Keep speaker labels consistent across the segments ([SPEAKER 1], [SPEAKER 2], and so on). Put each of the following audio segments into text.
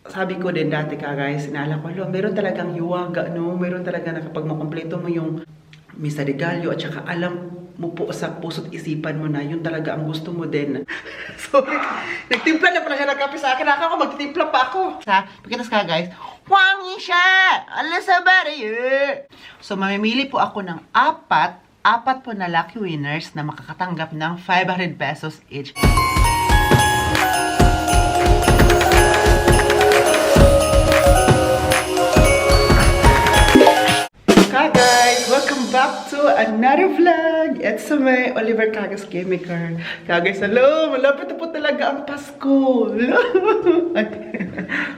[SPEAKER 1] sabi ko din dati ka guys, sinala ko, meron talagang hiwaga, no? Meron talaga na kapag makompleto mo yung Misa de Gallo at saka alam mo po sa puso't isipan mo na yun talaga ang gusto mo din. So, nagtimpla na pala siya ng kape sa akin. Ako magtitimpla pa ako. Sa, pakitas ka guys, wangi siya! Alas sa bari! So, mamimili po ako ng apat po na lucky winners na makakatanggap ng 500 pesos each. Hi guys! Welcome back to another vlog! It's my Oliver Cagas Gaming Car. Guys, hello! Malapit na po talaga ang Pasko!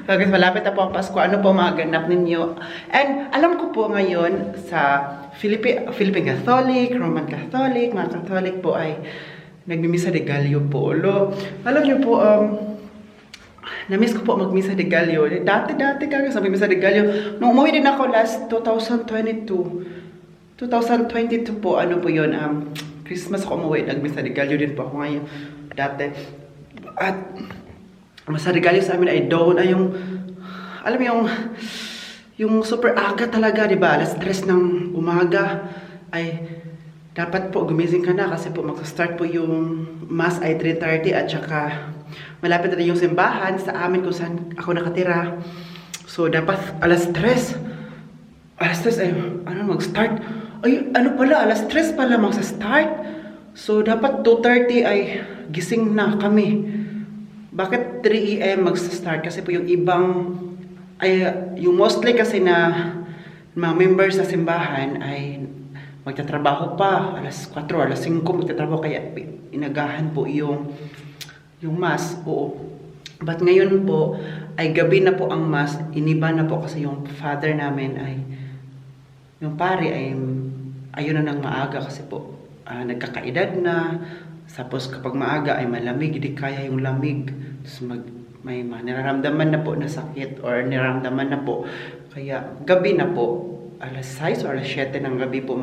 [SPEAKER 1] Guys, malapit na po ang Pasko. Ano po mga ganap ninyo? And alam ko po ngayon sa Philippine Catholic, Roman Catholic, mga Catholic po ay nagmimisa de Gallo po. Alam niyo po, na-miss ko po mag-Misa de Gallo. Dati kaya sa Misa de Gallo. Nung umuwi din ako last 2022 po, ano po yun, Christmas ako umuwi. Nag-Misa de Gallo din po ako ngayon. Dati. At Misa de Gallo sa amin ay dawn ay yung, alam mo yung super aga talaga, di ba? Alas 3 ng umaga ay dapat po gumising ka na kasi po mag-start po yung mass ay 3:30 at saka malapit na yung simbahan sa amin kung saan ako nakatira. So, dapat alas 3 ay, mag-start? Ay, ano pala, alas 3 pala mag-start. So, dapat 2:30 ay gising na kami. Bakit 3 AM mag-start? Kasi po yung ibang, yung mostly kasi na mga members sa simbahan ay magtatrabaho pa. Alas 4, alas 5 magtatrabaho. Kaya inagahan po yung mass, oo. But ngayon po, ay gabi na po ang mass, iniba na po kasi yung father namin ay, yung pare ay, ayun na ng maaga kasi po, nagkakaedad na, tapos kapag maaga ay malamig, hindi kaya yung lamig, tapos may nararamdaman na po na sakit, or nararamdaman na po, kaya gabi na po, alas 6 or alas 7 ng gabi po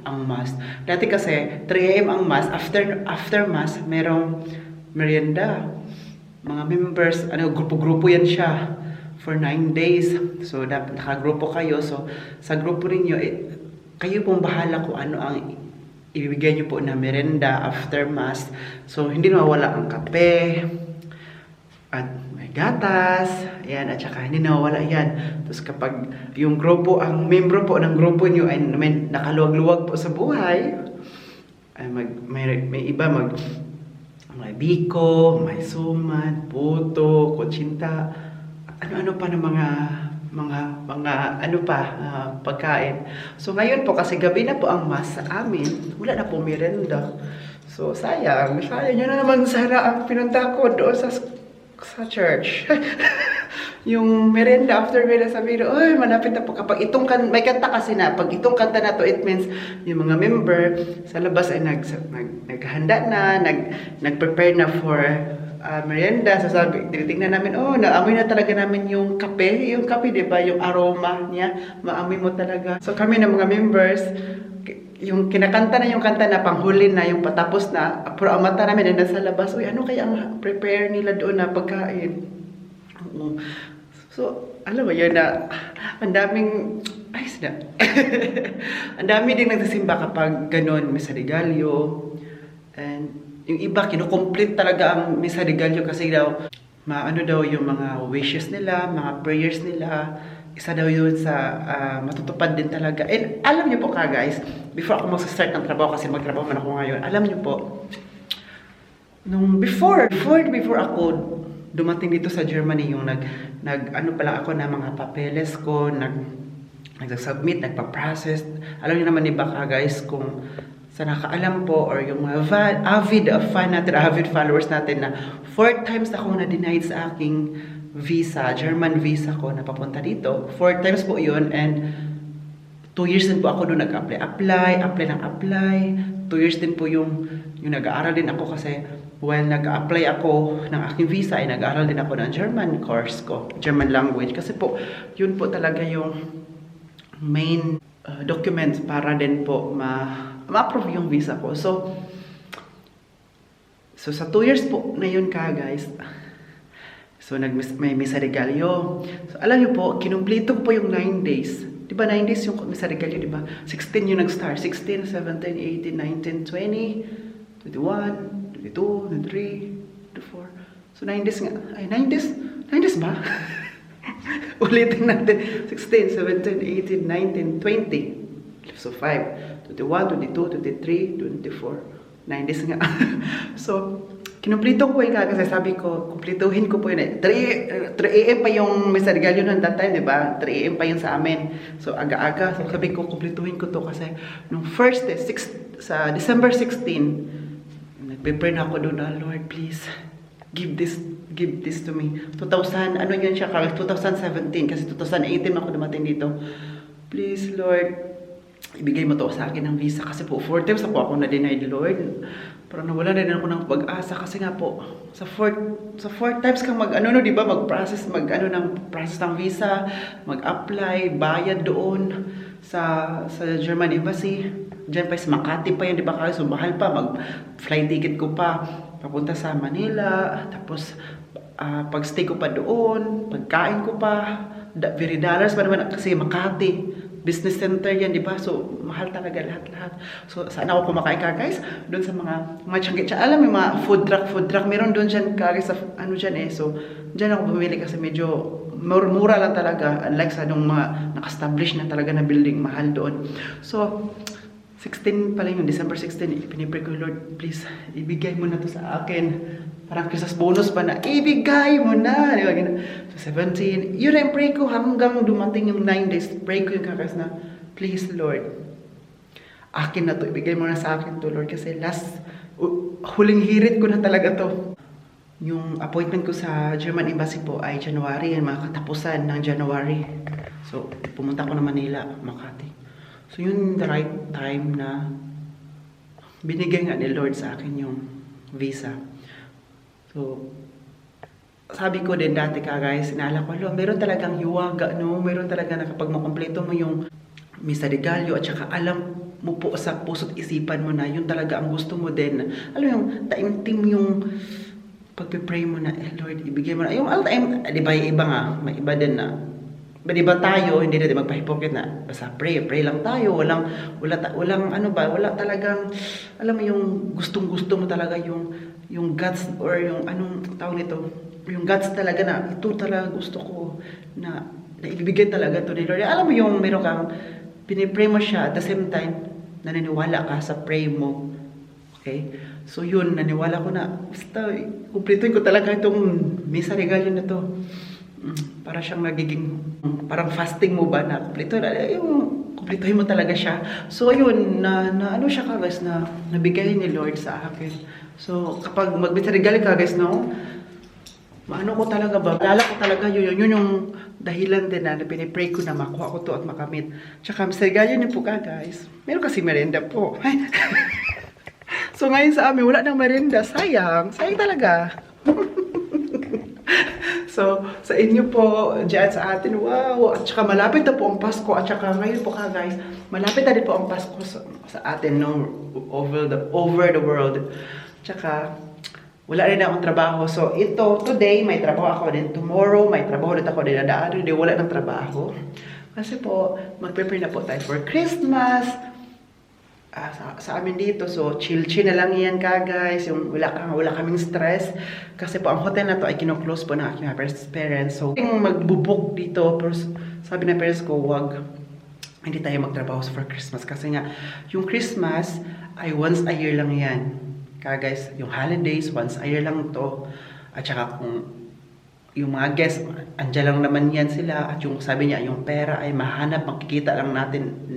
[SPEAKER 1] ang mass. Dati kasi, 3 AM ang mass, after mass, merong merienda. Mga members, grupo-grupo yan siya for 9 days. So, nakagrupo kayo. So, sa grupo ninyo, kayo pong bahala kung ano ang ibibigay nyo po na merienda after mass. So, hindi nawawala ang kape, at may gatas, ayan, at saka hindi nawawala yan. Tapos kapag yung grupo, ang membro po ng grupo nyo ay nakaluwag-luwag po sa buhay, ay may iba may biko, may suman, puto, kutsinta, ano-ano pa ng mga pagkain. So ngayon po, kasi gabi na po ang mass sa amin, wala na po merienda. So sayang yun na naman sana ang pinunta ko doon sa church. Yung merienda after merienda, sabi ko, ay, malapit na po. Kapag itong may kanta kasi na, pag itong kanta na to, it means yung mga member sa labas ay naghanda na, nag-prepare na for merienda. So sabi, tinitingnan namin, naamoy na talaga namin yung kape. Yung kape, di ba? Yung aroma niya, maamoy mo talaga. So kami na mga members, yung kinakanta na yung kanta na panghuli na, yung patapos na, pero ang mata namin ay nasa labas, uy, ano kaya ang prepare nila doon na pagkain? So, alam mo yun na, ang daming, ang dami din nagsasimba kapag ganun, Misa de Gallo. And yung iba, kinukomplete talaga ang Misa de Gallo kasi daw, daw yung mga wishes nila, mga prayers nila, isa daw yun sa matutupad din talaga. And alam niyo po guys, before ako mag-start ng trabaho, kasi magtrabaho man ako ngayon, alam niyo po, nung before ako dumating dito sa Germany, yung pala ako na mga papeles ko, nag-submit, nagpa-process. Alam niyo naman iba guys, kung sa nakaalam po, or yung mga avid followers natin na 4 times ako na-denied sa aking visa, German visa ko na papunta dito. 4 times po yun, and 2 years din po ako doon apply. 2 years din po yung nag-aaral din ako kasi while nag-apply ako ng aking visa ay nag-aaral din ako ng German course ko, German language. Kasi po, yun po talaga yung main documents para din po ma-approve yung visa ko. So sa 2 years po na yun guys, So, may misa regalyo. So, alam niyo po, kinumpleto ko po yung 9 days. Di ba 9 days yung misa regalyo, di ba? 16 yung nag-start. 16, 17, 18, 19, 20, 21, 22, 23, 24. So, 9 days nga. Ay, 9 days? 9 days ba? Ulitin natin. 16, 17, 18, 19, 20. So, 5, 21, 22, 23, 24. 9 days nga. So, kinumplito ko kasi sabi ko, kumplituhin ko po yun. 3 AM pa yung misa regalyo noon that time, di ba? 3 AM pa yun sa amin. So, aga-aga. So, sabi ko, kumplituhin ko to kasi nung first day, sa December 16, nagpe-pray na ako doon, Lord, please, give this to me. 2000, ano yun siya, 2017, kasi 2018 ako dumating dito. Please, Lord, ibigay mo to sa akin ng visa. Kasi po, 4 times ako na-denied, Lord. Parang nawala na rin ako ng pag-asa. Kasi nga po, sa 4 times kang mag-process ng visa, mag-apply, bayad doon sa German Embassy. Diyan pa sa Makati pa yan, di ba? Kasi mahal pa, mag-flight ticket ko pa, papunta sa Manila, tapos pag-stay ko pa doon, pagkain ko pa, very dollars pa naman kasi Makati. Business center yan, di ba? So, mahal talaga lahat-lahat. So, saan ako kumakain ka, guys? Doon sa mga tiyangge. Alam mo, mga food truck. Meron doon dyan, guys, sa ano dyan eh. So, dyan ako bumili kasi medyo mura lang talaga. Unlike sa nung mga naka-establish na talaga na building, mahal doon. So, 16 pala yung December 16, pinipray ko, Lord, please, ibigay mo na to sa akin. Parang Christmas bonus pa na, ibigay mo na. Di ba? So, 17, yun ang pray ko hanggang dumating yung 9 days. Pray ko yung kakas na, please, Lord, akin na to, ibigay mo na sa akin to, Lord. Kasi huling hirit ko na talaga to. Yung appointment ko sa German Embassy po ay January, mga katapusan ng January. So, pumunta ko na Manila, Makati. So, yun the right time na binigay nga ni Lord sa akin yung visa. So, sabi ko din dati guys, sinala ko, meron talagang hiwaga, no? Meron talaga na kapag makumpleto mo yung misa regalyo at saka alam mo po sa puso't isipan mo na yun talaga ang gusto mo din. Alam yung taimtim yung pagpipray mo na, Lord, ibigay mo na. Yung all time, di ba yung iba nga, may iba din na. Di ba tayo, hindi natin magpahipokit na basta pray lang tayo, wala talagang, alam mo yung gustong-gusto mo talaga yung guts or yung anong tawag nito, yung guts talaga na ito talaga gusto ko na ibibigay talaga to ni Lord. Alam mo yung meron kang pinipray mo siya at the same time naniniwala ka sa pray mo. Okay? So yun, naniwala ko na basta kumplituin ko talaga itong misa regalyo na to. Para siyang nagiging parang fasting mo ba na kumplituhin mo talaga siya. So ayun, na ano siya ka guys, na nabigay ni Lord sa akin. So kapag magbisa regalo ka guys, no, maano ko talaga ba, alala ko talaga yun yung dahilan din na pinipray ko na makuha ko to at makamit. Tsaka sa regalo niyo po ka guys, meron kasi merienda po. So ngayon sa amin wala nang merienda, sayang talaga. So, sa inyo po, dyan sa atin, wow! At saka malapit na po ang Pasko. At saka ngayon po ka guys, malapit na din po ang Pasko sa atin, no? Over the world. Tsaka, wala rin akong trabaho. So, today, may trabaho ako din. Tomorrow, may trabaho din ako din. Hindi, wala ng trabaho. Kasi po, mag-prepare na po tayo for Christmas. Sa amin dito, so chill na lang yan ka guys, yung wala kaming stress kasi po ang hotel na to ay kino-close po ng aking parents. So magbubuk dito, pero sabi ng parents ko, wag, hindi tayo magtrabaho for Christmas kasi nga yung Christmas ay once a year lang yan ka guys, yung holidays once a year lang to. At saka kung yung mga guests, andyan lang naman yan sila. At yung sabi niya, yung pera ay mahanap, makikita lang natin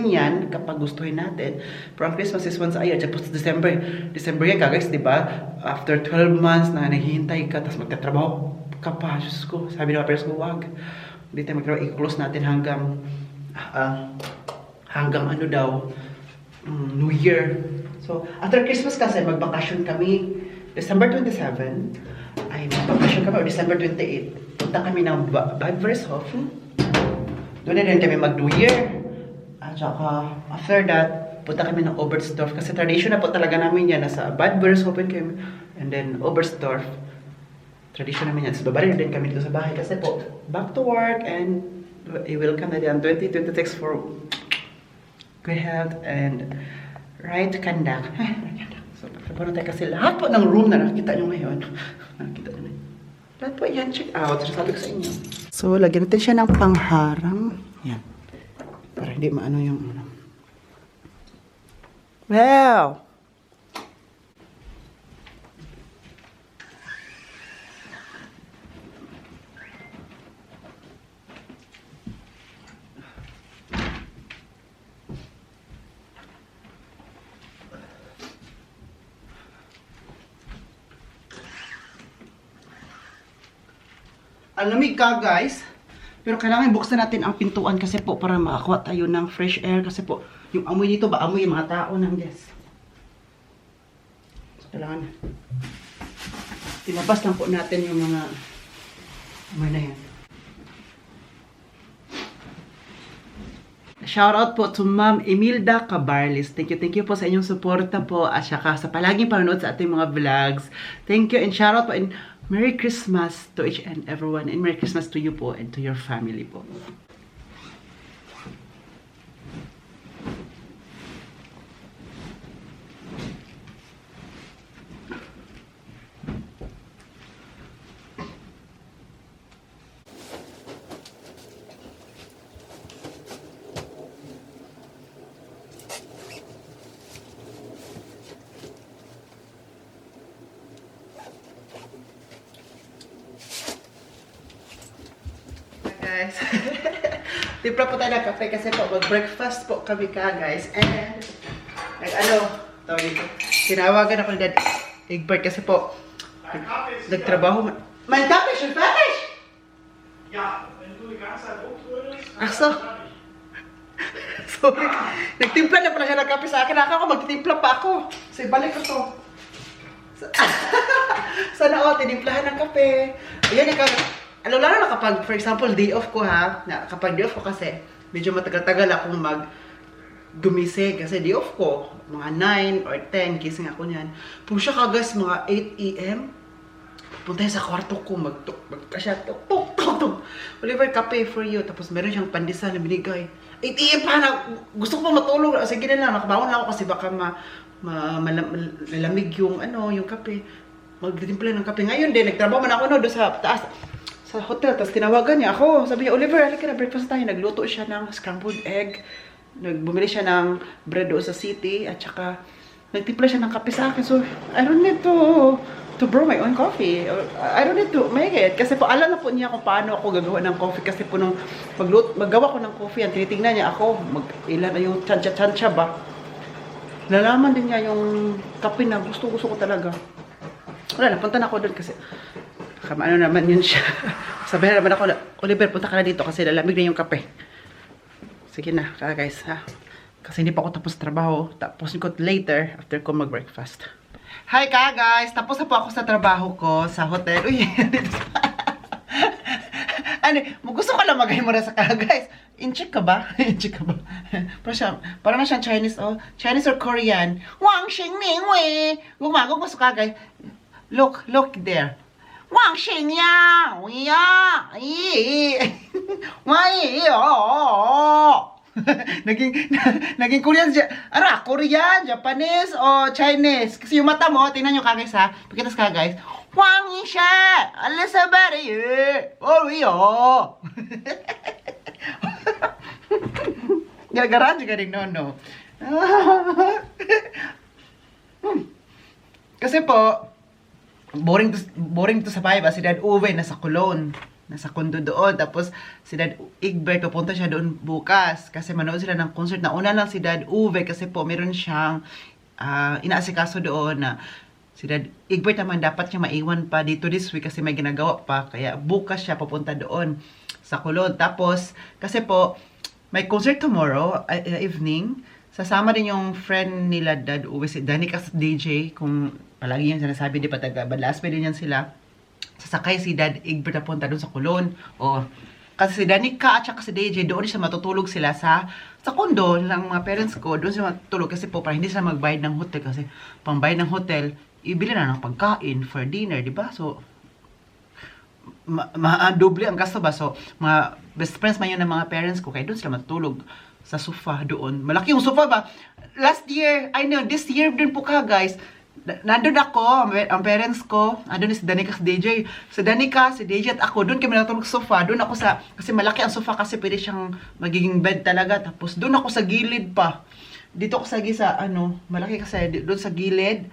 [SPEAKER 1] yan kapag gustuhin natin. Pero ang Christmas is once a year. Tapos December yan guys, di ba? After 12 months na naghihintay ka, tapos magtatrabaho ka pa. Diyos ko, sabi ng parents ko, wag. Hindi tayo magtrabaho, i-close natin hanggang ano daw, New Year. So, after Christmas kasi, magbakasyon kami. December 27, ay magbakasyon kami, o December 28. Punta kami ng Bad Vershof. Doon na rin kami mag-New Year. At saka, after that, punta kami ng Oberstdorf. Kasi tradition na po talaga namin yan. Nasa Bad Vershof kami. And then, Oberstdorf. tradition namin yan. So, babaril din kami dito sa bahay kasi po, back to work and i-welcome na din 2026 for good health and right conduct. So, pagkabunan tayo kasi lahat po ng room na nakikita nyo ngayon. Nakikita nyo na. Lahat po yan, check out. So, sabi ko sa inyo. So, lagyan natin siya ng pangharang. Yan. Para hindi maano yung ano. Wow! Ang lamig ka guys, pero kailangan buksan natin ang pintuan kasi po para makakuha tayo ng fresh air kasi po yung amoy dito ba amoy yung mga tao ng guys. So kailangan tinabas lang po natin yung mga amoy na yan. Shout out po to Ma'am Emilda Cabarles. Thank you po sa inyong suporta po at saka sa palaging panonood sa ating mga vlogs. Thank you and shout out po and Merry Christmas to each and everyone and Merry Christmas to you po and to your family po. Guys, timpla po tayo ng kape kasi po mag-breakfast po kami guys and tawag dito, tinawagan ako ni Dad Egbert kasi po nagtrabaho mein Kaffee schon fertig?
[SPEAKER 2] Ja, wenn du die ganze Zeit rumtrödelst,
[SPEAKER 1] Ach so. Sorry, nagtimpla na pala siya ng kape sa akin. Ako magtitimpla pa ako. So ibalik ko to. Sana tinimplahan ng kape. Ayan, lalo na kapag, for example, day off ko ha, kapag day off ko kasi, medyo matagal-tagal akong gumising kasi day off ko, mga 9 or 10, gising ako niyan. Pumusya ka guys, mga 8 AM, punta sa kwarto ko, magkasya, tuk. Oliver, kape for you. Tapos meron siyang pandesal na binigay. 8 AM pa na, gusto ko pa matulog. Sige na lang, nakabawan lang ako kasi baka malamig yung kape. Magtitimpla ng kape. Ngayon din, nagtrabaho man ako doon sa taas, sa hotel, tapos tinawagan niya ako. Sabi niya, Oliver, halika na, breakfast tayo. Nagluto siya ng scrambled egg. Bumili siya ng bread doon sa city. At saka, nagtimpla siya ng kape sa akin. So, I don't need to brew my own coffee. I don't need to make it. Kasi po, alam na po niya kung paano ako gagawa ng coffee. Kasi po, nung maggawa ko ng coffee, yan, tinitingnan niya ako. Ilan na yung tsansya ba? Nalaman din niya yung kape na gusto ko talaga. Wala, napunta na ako doon kasi ano naman yun siya. Sabihin naman ako, Oliver, punta ka na dito kasi lalamig na yung kape. Sige na, guys, ha? Kasi hindi pa ako tapos trabaho. Tapusin ko later after ko mag-breakfast. Hi guys! Tapos na po ako sa trabaho ko sa hotel. Uy, gusto ko lang magay mo na sa guys. In-check ka ba? In-check ka ba? Parang na siyang Chinese, oh. Chinese or Korean. Wang Xing Ming Wei! Gumagong gusto ka, guys. Look there. Wang Xing Yang! Ya! Wai! Naging Korean, Korean, Japanese, o Chinese. Kasi yung mata mo, tingnan nyo guys ha. Pakitas ka guys. Wang Yisha! Alisabari! Oh, iyo! Gara-garaan juga rin, no. Kasi po, boring to sa bahay ba? Si Dad Uwe nasa Cologne. Nasa kondo doon. Tapos, si Dad Egbert, pupunta siya doon bukas. Kasi manood sila ng concert. Nauna lang si Dad Uwe kasi po, meron siyang inaasikaso doon na si Dad Egbert naman dapat siya maiwan pa dito this week kasi may ginagawa pa. Kaya bukas siya pupunta doon sa Cologne. Tapos, kasi po, may concert tomorrow evening. Sasama din yung friend nila Dad Uwe, si Danica DJ. Kung palagi yan sinasabi, di pa taga Balaspe din yan sila. Sasakay si Dad Egbert na punta doon sa Cologne. O, kasi si Danica at saka si DJ, doon siya matutulog sila sa kondo ng mga parents ko. Doon sila matutulog kasi po, para hindi sila magbayad ng hotel. Kasi pangbayad ng hotel, ibili na ng pagkain for dinner, di ba? So, doble ang gasto ba? So, mga best friends man yun ng mga parents ko, kaya doon sila matulog sa sofa doon. Malaki yung sofa ba? Last year, I know, this year din po ka guys, nandun ako, ang parents ko, andun si Danica, si DJ. Si Danica, si DJ at ako, doon kami natulog sa sofa. Doon ako sa, kasi malaki ang sofa kasi pwede siyang magiging bed talaga. Tapos doon ako sa gilid pa. Dito ako sa malaki kasi doon sa gilid.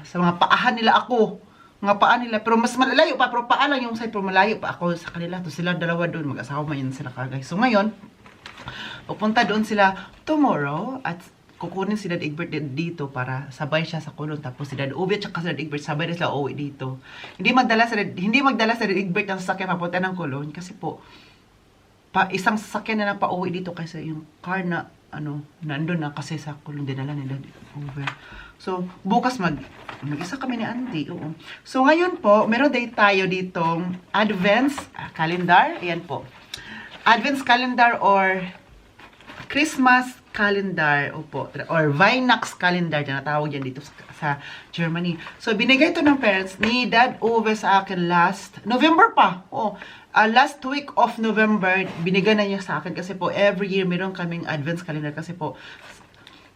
[SPEAKER 1] Sa mga paahan nila ako. Mga paa nila. Pero mas malayo pa. Pero paa lang yung side. Pero malayo pa ako sa kanila. To sila dalawa doon. Mag-asawa man yun sila kagay. So ngayon, pupunta doon sila tomorrow. At kukunin si Dad Egbert dito para sabay siya sa kulon. Tapos si Dad Ubi at si Dad Egbert sabay na sila uuwi dito. Hindi magdala si Dad Egbert ng sasakyan papunta ng kulon. Kasi po, isang sasakyan na lang pa uwi dito kasi yung car na nandun na kasi sa kulon dinala ni Dad Ubi. So, bukas mag-isa kami ni Auntie. Oo. So, ngayon po, meron day tayo ditong Advents calendar. Ayan po. Advents calendar or Christmas calendar. Opo. Or Weihnachts calendar. Tinatawag yan dito sa Germany. So, binigay ito ng parents ni Dad Uwe sa akin last November pa. Oo. Last week of November, binigay na niya sa akin kasi po, every year meron kaming Advents calendar kasi po,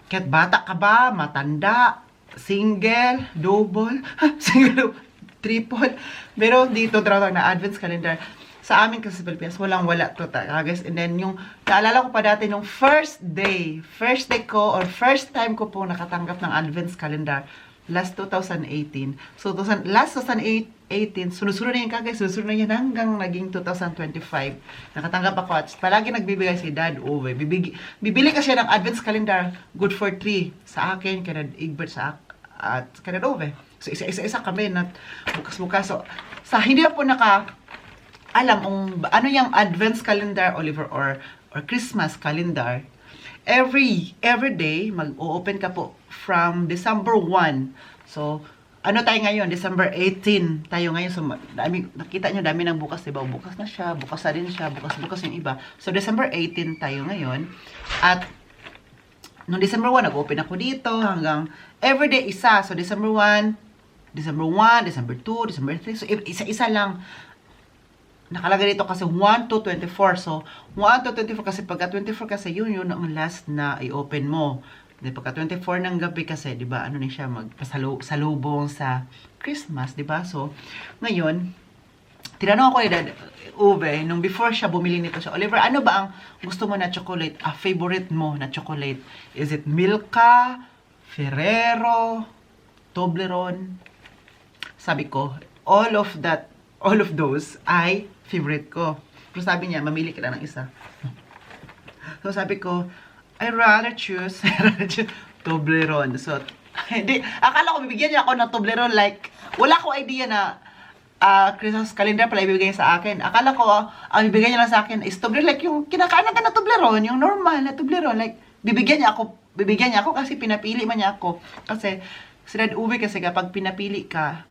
[SPEAKER 1] kahit bata ka ba, matanda, single, double, single, triple. Meron dito tawag na Advents calendar. Sa amin kasi sa Pilipinas, walang-wala to guys. And then yung, naalala ko pa dati nung first day ko or first time ko po nakatanggap ng Advents calendar, last 2018. So, last 2018, sunod-sunod na yan kagay, sunod-sunod na yan hanggang naging 2025. Nakatanggap ako at palagi nagbibigay si Dad Uwe. Bibili kasi ng Advents calendar, good for 3 sa akin, kay Dad Egbert at kay Dad Uwe. So, isa kami na bukas-bukas. So, hindi na po alam kung ano yung Advents calendar, Oliver, or Christmas calendar. Every day, mag-open ka po from December 1. So, ano tayo ngayon? December 18 tayo ngayon. So, nakita nyo, dami ng bukas, diba? Bukas na siya, bukas na din siya, bukas yung iba. So, December 18 tayo ngayon. At, noong December 1, nag-open ako dito hanggang everyday isa. So, December 1, December 2, December 3. So, isa-isa lang. Nakalagay dito kasi 1 to 24. So, 1 to 24 kasi pagka 24 kasi yun ang last na i-open mo. Then, pagka 24 ng gabi kasi, di ba, ano na siya, magpasalubong sa Christmas, di ba? So, ngayon, tinanong ako ni Dad Uwe, nung before siya bumili nito siya, Oliver, ano ba ang gusto mo na chocolate? Favorite mo na chocolate? Is it Milka, Ferrero, Toblerone? Sabi ko, all of those ay favorite ko. Pero sabi niya, mamili ka lang ng isa. So sabi ko, I rather choose Toblerone. So, hindi, akala ko bibigyan niya ako ng Toblerone, like, wala ko idea na Christmas calendar pala ibibigay sa akin. Akala ko, ang bibigyan niya lang sa akin is Toblerone, like yung kinakain natin na Toblerone, yung normal na Toblerone, like, bibigyan niya ako kasi pinapili man niya ako. Kasi, si Dad Uwe kasi kapag pinapili ka,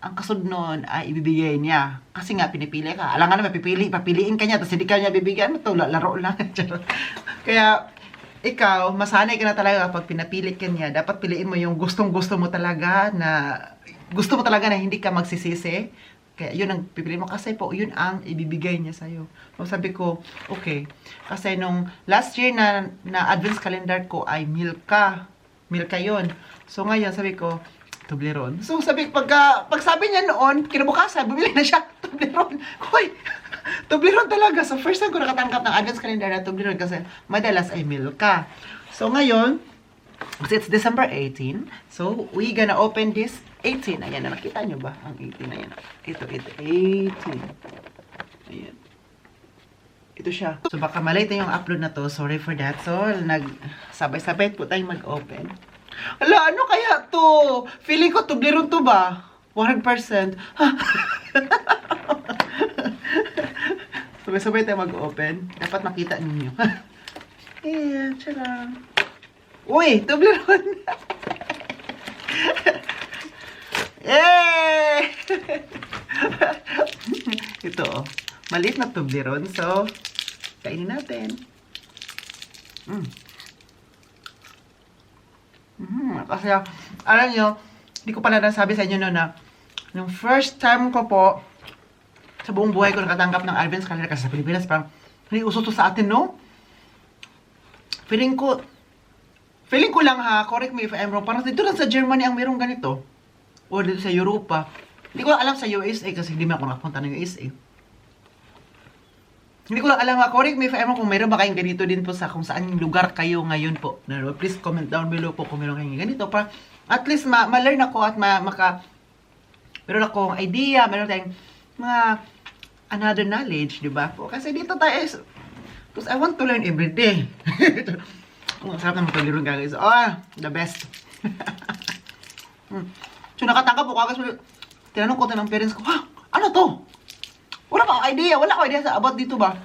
[SPEAKER 1] ang kasunod nun ay ibibigay niya. Kasi nga, pinipili ka. Alam nga na, papiliin ka niya, tapos hindi ka niya bibigyan, ito, laro lang. Kaya, ikaw, masanay ka na talaga kapag pinapili ka niya. Dapat piliin mo yung gustong-gusto mo talaga na hindi ka magsisisi. Kaya, yun ang pipiliin mo. Kasi po, yun ang ibibigay niya sa'yo. So, sabi ko, okay. Kasi nung last year na Advents calendar ko ay Milka. Milka yun. So, ngayon, sabi ko, Toblerone. So, pag sabi niya noon, kinabukasan, bumili na siya Toblerone. Hoy, Toblerone talaga. So, first time ko nakatanggap ng Advents calendar na Toblerone kasi madalas ay Milka. So, ngayon, kasi it's December 18, so, we gonna open this 18. Ayan, nakita nyo ba? Ang 18 na yan. Ito, 18. Ayan. Ito siya. So, baka malate yung upload na to. Sorry for that. So, sabay-sabay po tayong mag-open. Ala, ano kaya to? Feeling ko Toblerone to ba? 100%. Sabay-sabay tayo mag-open. Dapat makita ninyo. Ayan, tiyarang. Uy, Toblerone. Yay! Ito, oh. Maliit na Toblerone. So, kainin natin. Kasi, alam nyo, hindi ko pala nasabi sa inyo no, na yung first time ko po sa buong buhay ko nakatanggap ng advent calendar kasi sa Pilipinas parang hindi uso to sa atin, no? Feeling ko lang ha, correct me if I'm wrong, parang dito lang sa Germany ang mayroong ganito. O dito sa Europa. Hindi ko lang alam sa USA kasi hindi man ako nakapunta ng USA. Hindi ko lang alam ha, correct me if I'm wrong kung mayroon ba kayong ganito din po sa kung saan lugar kayo ngayon po. Please comment down below po kung mayroon kayong ganito para at least ma-learn ako at meron akong idea, meron tayong mga another knowledge, di ba? Kasi dito tayo because I want to learn every day. Ang sarap naman paglaro guys. The best. So nakatangkap ko kagad. Tinanong ko ng parents ko, ano to? Wala akong idea sa about dito ba?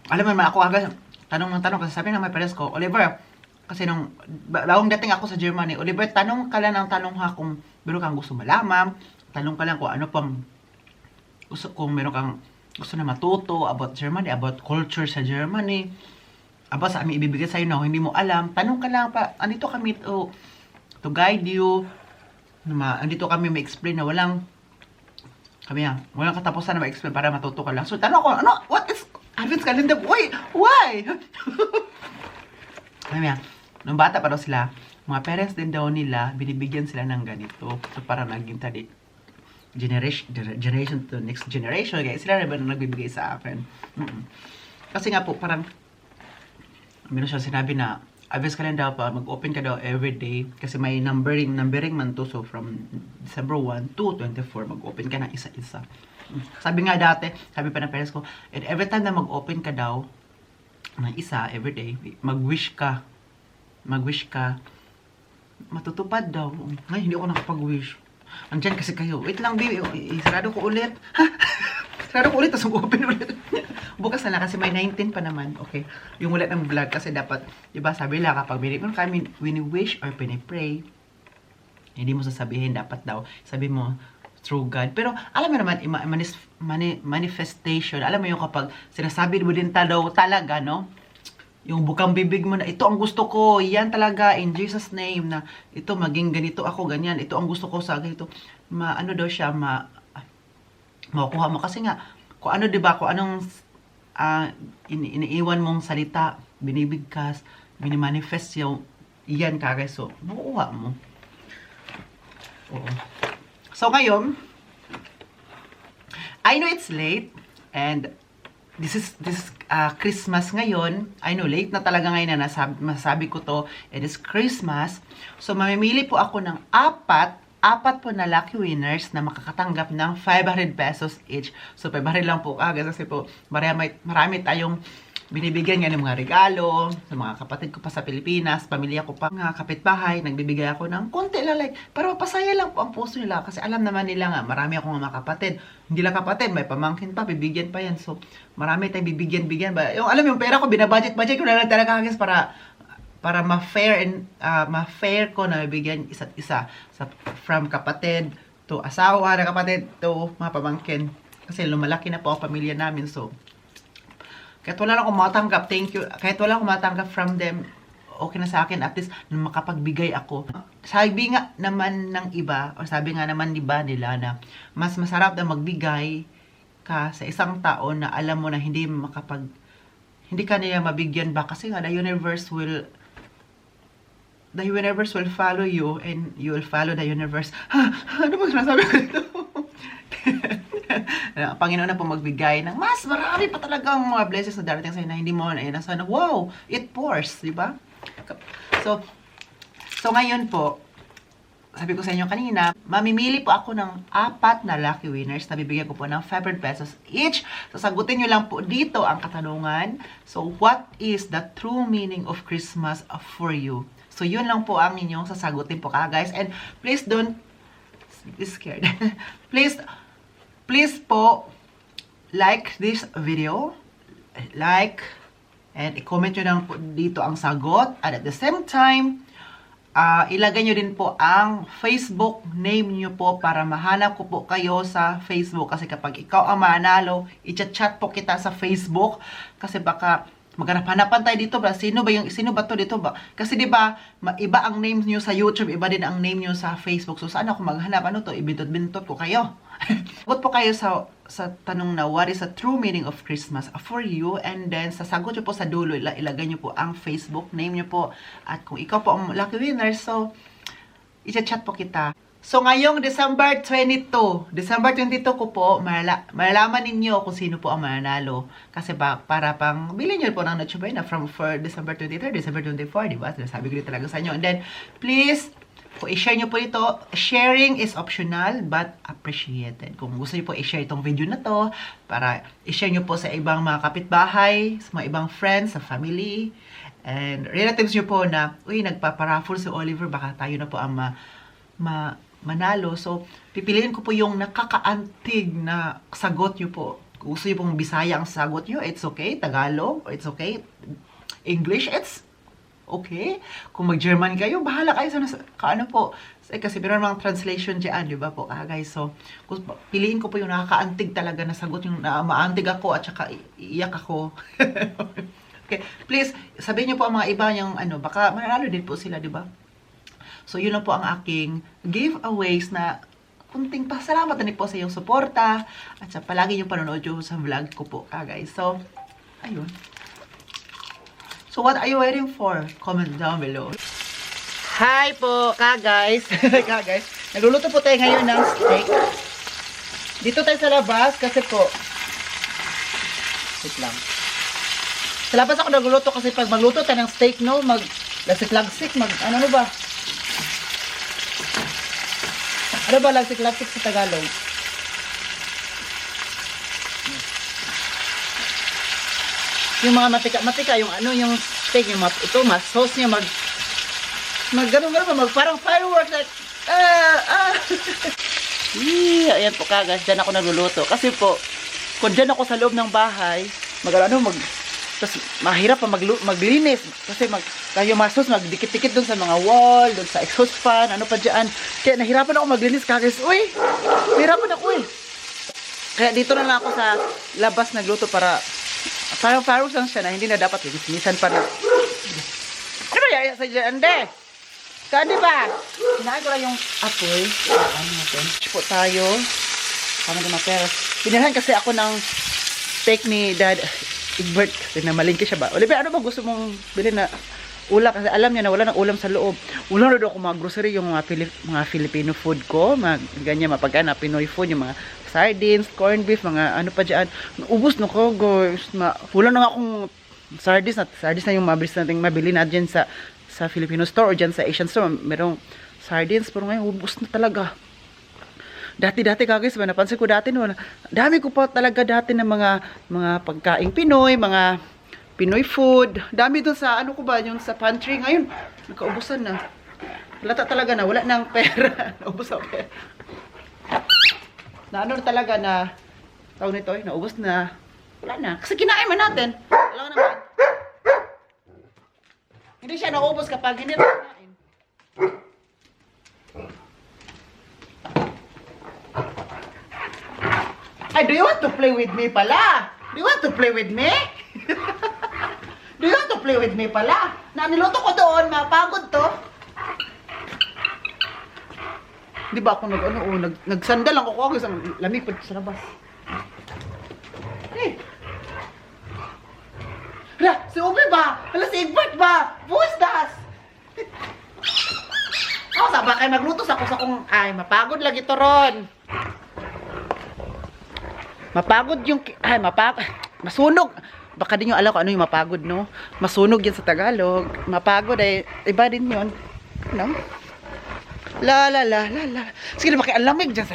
[SPEAKER 1] Alam mo naman ako agad, tanong ng tanong kasi sabi ng my parents ko, Oliver, kasi nung bawang dating ako sa Germany, Oliver, tanong ka lang ng tanong ha kung meron kang gusto malaman, tanong ka lang kung ano pang gusto, kung meron kang gusto na matuto about Germany, about culture sa Germany, about sa amin ibibigay sa'yo na hindi mo alam, tanong ka lang pa, andito kami to guide you, andito kami ma-explain na walang katapusan na ma-explain para matuto ka lang. So, tanong ko, what is advent calendar? Why? Nung bata pa daw sila, mga parents din daw nila, binibigyan sila ng ganito. So, para naging generation to next generation. Kaya sila na ba nagbibigay sa akin? Kasi nga po, parang, meron siya sinabi na, advent calendar pa, mag-open ka daw every day. Kasi may numbering man to. So, from December 1 to 24, mag-open ka ng isa-isa. Sabi nga dati, sabi pa ng parents ko, and every time na mag-open ka daw ng isa, every day, mag-wish ka, matutupad daw. Ngayon, hindi ako nakapag-wish. Andyan kasi kayo. Wait lang, baby. Sarado ko ulit. Sarado ko ulit, tapos mag-open ulit. Bukas na lang kasi may 19 pa naman. Okay. Yung ulit ng vlog kasi dapat, diba sabi lang kapag kami wini-wish or pinipray, hindi mo sasabihin, dapat daw, sabi mo, through God. Pero, alam mo naman, manifestation, alam mo yung kapag sinasabi mo din daw talaga, no? Yung bukang bibig mo na, ito ang gusto ko, yan talaga, in Jesus name, na ito maging ganito ako, ganyan, ito ang gusto ko sa ganito. Ano daw siya, makukuha mo. Kasi nga, kung ano, diba, kung anong iniiwan mong salita, binibigkas, minimanifest yung, yan kagay, so, makukuha mo. Oo. So, ngayon, I know it's late, and this is Christmas ngayon. I know, late na talaga ngayon na masabi ko to. It is Christmas. So, mamimili po ako ng apat po na lucky winners na makakatanggap ng 500 pesos each. So, 500 lang po kagad kasi po marami tayong binibigyan nga ng mga regalo sa mga kapatid ko pa sa Pilipinas, pamilya ko pa, mga kapitbahay, nagbibigay ako ng konti lang, like, para mapasaya lang po ang puso nila kasi alam naman nila nga, marami akong mga kapatid. Hindi lang kapatid, may pamangkin pa, bibigyan pa yan. So, marami tayong bibigyan ba. Yung, alam yung pera ko, binabudget ko na lang talaga guys para ma-fair ko na bibigyan isa't isa from kapatid to asawa na kapatid to mga pamangkin. Kasi lumalaki na po ang pamilya namin, so kahit wala lang akong matanggap, thank you. Kahit wala akong matanggap from them, okay na sa akin, at least makapagbigay ako. Sabi nga naman ng iba, o sabi nga naman diba nila na mas masarap na magbigay ka sa isang tao na alam mo na hindi ka nila mabigyan ba, kasi nga the universe will follow you and you will follow the universe. Ano ba sinasabi ko ito? Panginoon na po magbigay ng mas marami pa talagang mga blessings na darating sa'yo na hindi mo na sana, wow, it pours, di ba? So ngayon po, sabi ko sa inyo kanina, mamimili po ako ng 4 na lucky winners na bibigyan ko po ng 500 pesos each. Sasagutin nyo lang po dito ang katanungan. So, what is the true meaning of Christmas for you? So, yun lang po ang inyong sasagutin po guys. And please don't be scared. Please po, like this video, and i-comment nyo lang po dito ang sagot. At at the same time, ilagay nyo din po ang Facebook name nyo po para mahanap ko po kayo sa Facebook. Kasi kapag ikaw ang manalo, i-chat po kita sa Facebook. Kasi baka maghanap-hanapan tayo dito ba? Sino ba to dito ba? Kasi 'di ba, iba ang name niyo sa YouTube, iba din ang name niyo sa Facebook. So saan ako maghanap ano to? Ibintot-bintot ko kayo. Sagot po kayo sa tanong na what is the true meaning of Christmas for you, and then sasagot niyo po sa dulo, ilagay niyo po ang Facebook name niyo po, at kung ikaw po ang lucky winner, so i-chat po kita. So, ngayong December 22 ko po, malalaman ninyo kung sino po ang mananalo. Kasi para pang, bilhin nyo po ng Noche Buena from for December 23, December 24, di ba? Sabi ko rin talaga sa inyo. And then, please, kung i-share nyo po ito, sharing is optional but appreciated. Kung gusto nyo po i-share itong video na to, para i-share nyo po sa ibang mga kapitbahay, sa mga ibang friends, sa family, and relatives nyo po na, uy, nagpaparaffle si Oliver, baka tayo na po ang manalo. So, pipiliin ko po yung nakakaantig na sagot nyo po. Kung gusto nyo pong Bisaya ang sagot nyo, it's okay. Tagalog, it's okay. English, it's okay. Kung mag-German kayo, bahala kayo sa ano po. Kasi meron mga translation dyan, di ba po, guys? So, piliin ko po yung nakakaantig talaga na sagot, yung maantig ako at saka iyak ako. Okay, please, sabihin nyo po ang mga iba yung ano, baka manalo din po sila, di ba? So, yun na po ang aking giveaways na kunting pasalamat na po sa iyong suporta at sa palagi yung panonood yung sa vlog ko po, guys. So, ayun. So, what are you waiting for? Comment down below. Hi po, guys. Guys, nagluluto po tayo ngayon ng steak. Dito tayo sa labas kasi po, wait lang. Sa labas ako nagluluto kasi pag magluto tayo ng steak, no, lagsik-lagsik, ano ba? Ano ba lagsik-lagsik sa Tagalog? Yung mga matika, yung ano, yung steak, yung ito, sauce niya, ganun ba, parang fireworks, like, ayan po guys, dyan ako nagluluto. Kasi po, kung dyan ako sa loob ng bahay, tapos mahirap pa maglinis. Kasi kayo masos, magdikit-dikit dun sa mga wall, dun sa exhaust fan, ano pa dyan. Kaya nahirapan ako maglinis, guys. Uy, nahirapan ako eh. Kaya dito na lang ako sa labas nagluto para, parang fireworks lang siya na hindi na dapat linisan pa na. Ano ba yaya sa dyan, ande? Kaya ba? Kinain ko lang yung apoy. Ano natin? Po tayo. Kama naman pero. Binilhan kasi ako ng steak ni Dad Egbert. Kasi namalingki siya ba? Oliver, ano ba gusto mong bilhin na ulam? Kasi alam niya na wala ng ulam sa loob. Ulam na doon ako mga grocery, yung mga Filipino food ko. Ganyan, mapagana, Pinoy food. Yung mga sardines, corned beef, mga ano pa dyan. Ubus na ko, guys. Wala na nga akong sardines na yung mabilis natin mabili na dyan sa Filipino store o dyan sa Asian store. Merong sardines, pero ngayon ubus na talaga. Dati guys, napansin ko dati no, dami ko pa talaga dati ng mga pagkaing Pinoy, mga Pinoy food. Dami doon sa ano ko ba, yung sa pantry. Ngayon, nakaubusan na. Lata talaga na, wala nang pera. Naubos ang pera. Na ano talaga na, tawag nito, naubos na. Wala na. Kasi kinain man natin. Wala naman. Hindi siya naubos kapag hindi natin kinain. Ay, do you want to play with me pala? Do you want to play with me? Do you want to play with me pala? Niluto ko doon, mapagod to. Di ba ako nagsandal lang ako isang lamig pa sa labas. Eh. Hala, si Ubi ba? Hala, si Egbert ba? Who's that? Ako, sabak kayo magluto sa kung ay, mapagod lagi to ron. Mapagod yung, masunog. Baka din yung alam ko ano yung mapagod, no? Masunog yan sa Tagalog. Mapagod ay, iba din yun. No? La. Sige, makialamig dyan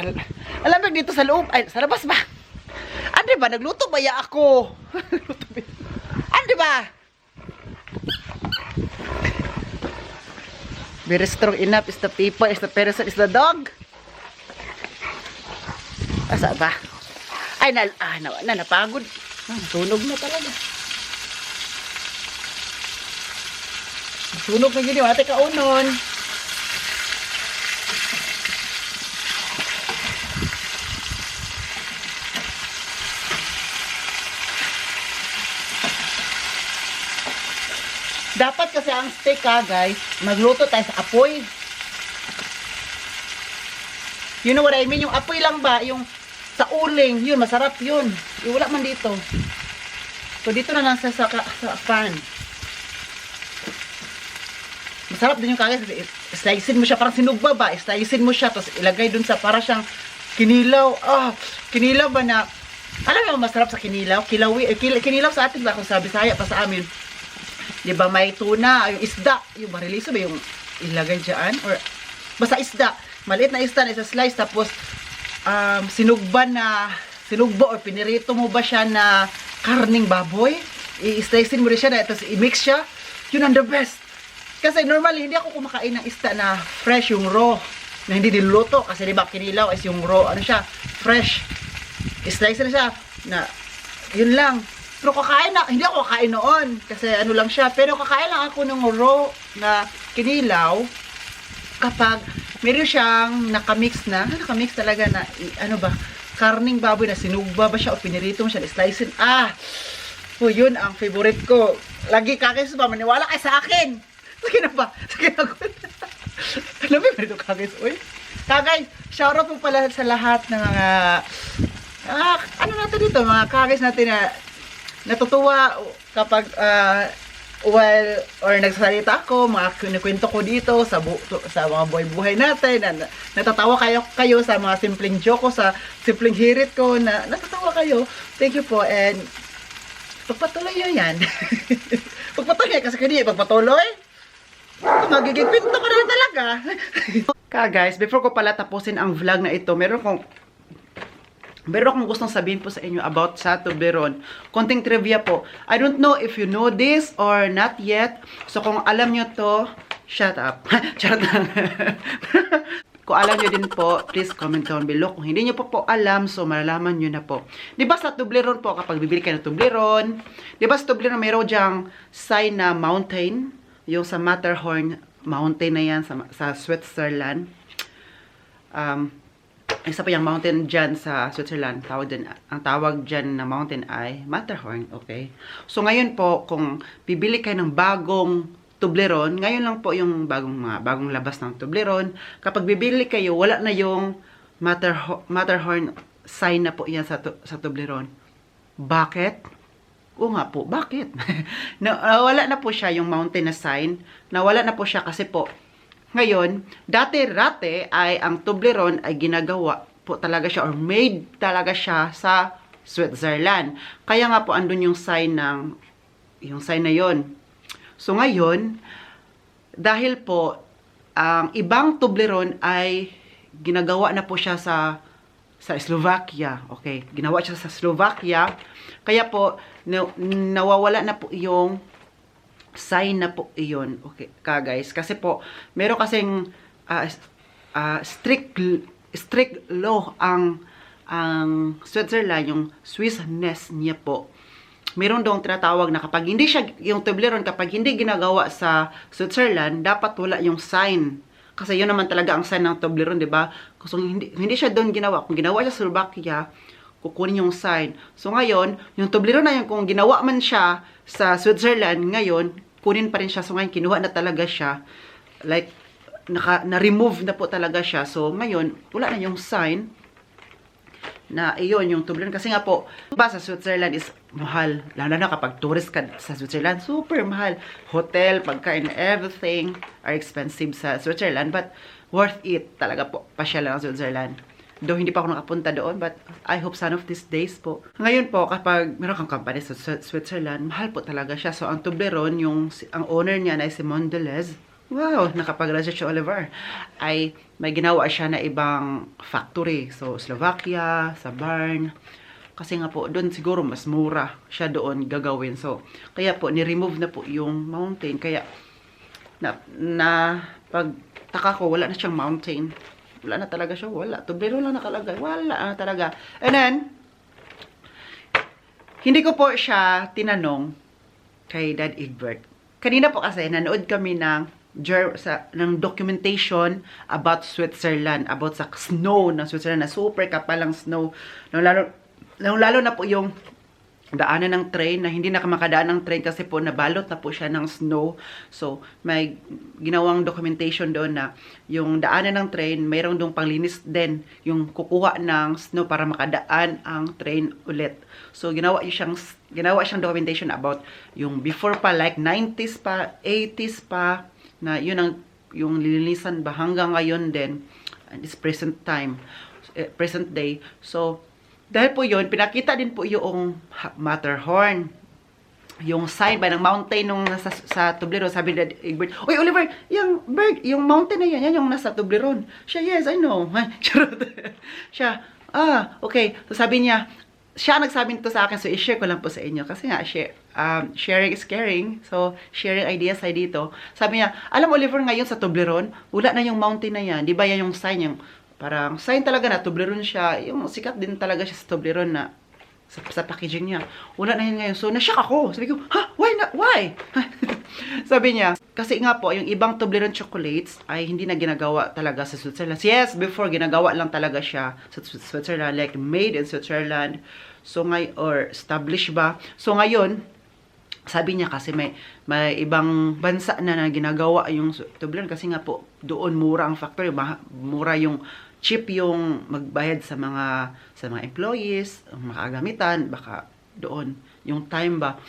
[SPEAKER 1] alamig dito sa loob. Ay, sa labas ba? Ande ba? Nagluto ba ya ako? Ande ba? Very strong enough is the people, is the person, is the dog. Asa ba? Ay, napagod. Sunog na talaga. Sunog na gini, wala tayo kaunon. Dapat kasi ang steak guys, magluto tayo sa apoy. You know what I mean? Yung apoy lang ba? Yung sa uling, yun, masarap yun. Wala man dito. So, dito na lang sa pan. Masarap din yung kagay. Slicein mo siya, parang sinugba ba? Slicein mo siya, tapos ilagay dun sa, para siyang kinilaw. Kinilaw ba na, alam mo masarap sa kinilaw? Kinilaw sa atin ba? Kung sa Bisaya pa sa amin. Diba may tuna, yung isda, yung mariliso ba yung ilagay dyan? Or, basta isda. Maliit na isda na isa-slice, tapos, sinugba or pinirito mo ba siya na karning baboy? I-slicein mo rin siya na, tapos i-mix siya. Yun ang the best. Kasi normally, hindi ako kumakain ng isda na fresh, yung raw, na hindi niluluto. Kasi diba, kinilaw is yung raw, ano siya, fresh. I-slice na siya, na, yun lang. Pero kakain na, hindi ako kakain noon, kasi ano lang siya. Pero kakain lang ako ng raw na kinilaw, kapag meron siyang nakamix talaga na, ano ba, karning baboy na sinugba ba siya o pinirito mo siya, slicein. Yun ang favorite ko. Lagi kakis ba, maniwala kayo sa akin. Sige na ba? Sige na ko. Alam mo, ganito kakis. Uy, kagay, shoutout po pala sa lahat ng mga, ano natin dito, mga kakis natin na natutuwa kapag, or nagsasalita ako, mga kinikwento ko dito sa mga buhay-buhay natin, na natatawa kayo sa mga simpleng joke ko, sa simpleng hirit ko, na natatawa kayo. Thank you po, and pagpatuloy nyo yan. Pagpatuloy, kasi kanina pagpatuloy, magiging kwento ko na talaga. Guys, before ko pala tapusin ang vlog na ito, meron akong gustong sabihin po sa inyo about sa Toblerone. Konting trivia po. I don't know if you know this or not yet. So kung alam nyo to, shut up. Shut up. Kung alam nyo din po, please comment down below. Kung hindi nyo po alam, so malalaman nyo na po. Diba sa Toblerone po, kapag bibili kayo ng Toblerone, diba sa Toblerone mayroon dyang sign na mountain, yung sa Matterhorn mountain na yan sa Switzerland. Isa pa yung mountain dyan sa Switzerland, ang tawag dyan na mountain ay Matterhorn, okay? So ngayon po, kung bibili kayo ng bagong Toblerone, ngayon lang po yung bagong labas ng Toblerone, kapag bibili kayo, wala na yung Matterhorn sign na po yan sa Toblerone. Bakit? Oo nga po, bakit? Nawala na po siya yung mountain na sign, nawala na po siya kasi po, ngayon, dati ay ang Toblerone ay ginagawa po talaga siya or made talaga siya sa Switzerland. Kaya nga po andun yung sign na yon. So ngayon, dahil po ang ibang Toblerone ay ginagawa na po siya sa Slovakia. Okay, ginawa siya sa Slovakia. Kaya po nawawala na po yung sign na po iyon. Okay, guys. Kasi po, meron kasing strict law ang Switzerland, yung Swissness niya po. Meron daw tinatawag na kapag hindi siya, yung Toblerone, kapag hindi ginagawa sa Switzerland, dapat wala yung sign. Kasi yun naman talaga ang sign ng Toblerone, di ba? Kung hindi siya doon ginawa, kung ginawa siya sa Slovakia, kukunin yung sign. So ngayon, yung Toblerone na yun, kung ginawa man siya sa Switzerland, ngayon, kunin pa rin siya. So ngayon, kinuha na talaga siya. Like, na-remove na po talaga siya. So ngayon, wala na yung sign na iyon, yung Toblerone. Kasi nga po, ba sa Switzerland is mahal. Lalo na kapag tourist ka sa Switzerland, super mahal. Hotel, pagkain, everything are expensive sa Switzerland. But worth it talaga po. Pasyal lang ang Switzerland. Though hindi pa ako nakapunta doon, but I hope some of these days po. Ngayon po, kapag meron kang company sa Switzerland, mahal po talaga siya. So, ang Toblerone, ang owner niya na si Simon Deleuze, wow, nakapag-graduate siya Oliver, ay may ginawa siya na ibang factory. So, Slovakia, sa Bern. Kasi nga po, doon siguro mas mura siya doon gagawin. So, kaya po, ni-remove na po yung mountain. Kaya, pagtaka ko, wala na siyang mountain. Wala na talaga siya. Wala. Toblerone lang nakalagay. Wala na talaga. And then, hindi ko po siya tinanong kay Dad Egbert. Kanina po kasi, nanood kami ng documentation about Switzerland. About sa snow ng Switzerland. Na super kapalang snow. Lalo na po yung daanan ng train na hindi na makadaan ng train kasi po nabalot na po siya ng snow. So, may ginawang documentation doon na yung daanan ng train, mayroong doong panglinis din yung kukuha ng snow para makadaan ang train ulit. So, ginawa siyang documentation about yung before pa, like 90s pa, 80s pa, na yun ang yung lilinisan ba hanggang ngayon din, and it's present time, present day. So, dahil po yun, pinakita din po yung Matterhorn. Yung sign ba ng mountain nung nasa sa Toblerone, sabi ni Egbert, "Uy, Oliver, yung mountain na yan yung nasa Toblerone." Siya, "Yes, I know." Charot. Siya, okay. So sabi niya, siya nagsabi nito sa akin, so i-share ko lang po sa inyo. Kasi nga, sharing is caring. So, sharing ideas ay dito. Sabi niya, "Alam mo, Oliver, ngayon sa Toblerone, wala na yung mountain na yan. Di ba yan yung sign, yung parang sign talaga na Toblerone siya. Yung sikat din talaga siya sa Toblerone na sa packaging niya. Wala na yun ngayon." So, na-shock ako. Sabi ko, "Ha? Why?" Sabi niya, kasi nga po, yung ibang Toblerone chocolates ay hindi na ginagawa talaga sa Switzerland. Yes, before, ginagawa lang talaga siya sa Switzerland, like made in Switzerland. So, or established ba? So, ngayon, sabi niya kasi may ibang bansa na ginagawa yung Toblerone kasi nga po, doon mura ang factory, mura yung cheap yung magbayad sa mga employees, mga kagamitan, baka doon yung time ba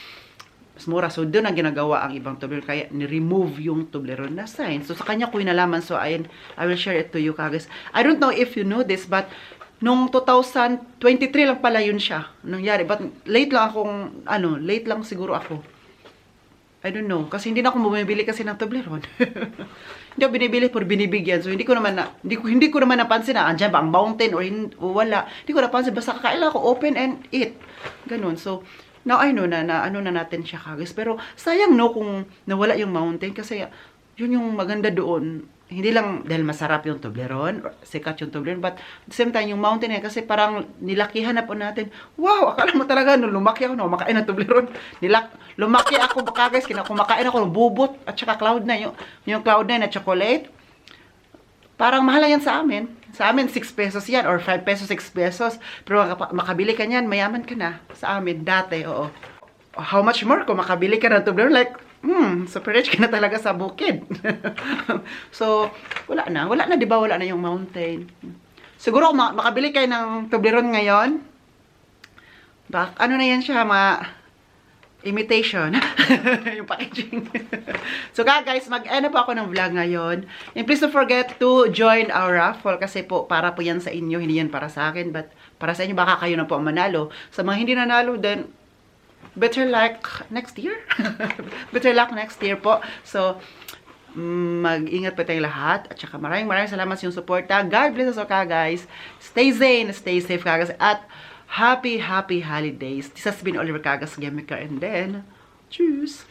[SPEAKER 1] mas mura. So doon ang ginagawa ang ibang Toblerone, kaya ni-remove yung Toblerone na sign. So sa kanya ko inalaman, so I will share it to you guys. I don't know if you know this, but nung 2023 lang pala yun siya nangyari, but late lang siguro ako. I don't know, kasi hindi na ako bumibili kasi ng Toblerone. Hindi ako binibili for binibigyan. So hindi ko naman napansin na andyan ba ang mountain or wala. Hindi ko napansin, basta kakaila ko, open and eat. Ganun. So now I know na ano na natin siya kagis. Pero sayang no kung nawala yung mountain, kasi yun yung maganda doon. Hindi lang dahil masarap yung Toblerone, or sikat yung Toblerone, but at the same time, yung mountain kasi parang nilakihan na po natin. Wow, akala mo talaga, nung lumaki ako, makain ng Toblerone. Lumaki ako, baka guys, kumakain ako ng bubot, at saka Cloud9, yung Cloud9 na chocolate. Parang mahal yan sa amin. Sa amin, 6 pesos yan, or 5 pesos, 6 pesos. Pero makabili ka niyan, mayaman ka na. Sa amin, dati, oo. How much more kung makabili ka ng Toblerone? Like, super rich ka na talaga sa bukid. So, wala na, di ba? Wala na yung mountain. Siguro, makabili kayo ng Toblerone ngayon. Ano na yan siya, imitation. Yung packaging. So, guys, mag-end po ako ng vlog ngayon. And please don't forget to join our raffle, kasi po, para po yan sa inyo, hindi yan para sa akin, but para sa inyo, baka kayo na po ang manalo. Sa mga hindi nanalo, then better luck next year. Better luck next year po. So, mag-ingat po tayong lahat. At saka maraming salamat sa yung suporta. God bless us all, guys. Stay sane, stay safe, guys. At happy holidays. This has been Oliver Kagas Gamika, and then, cheers!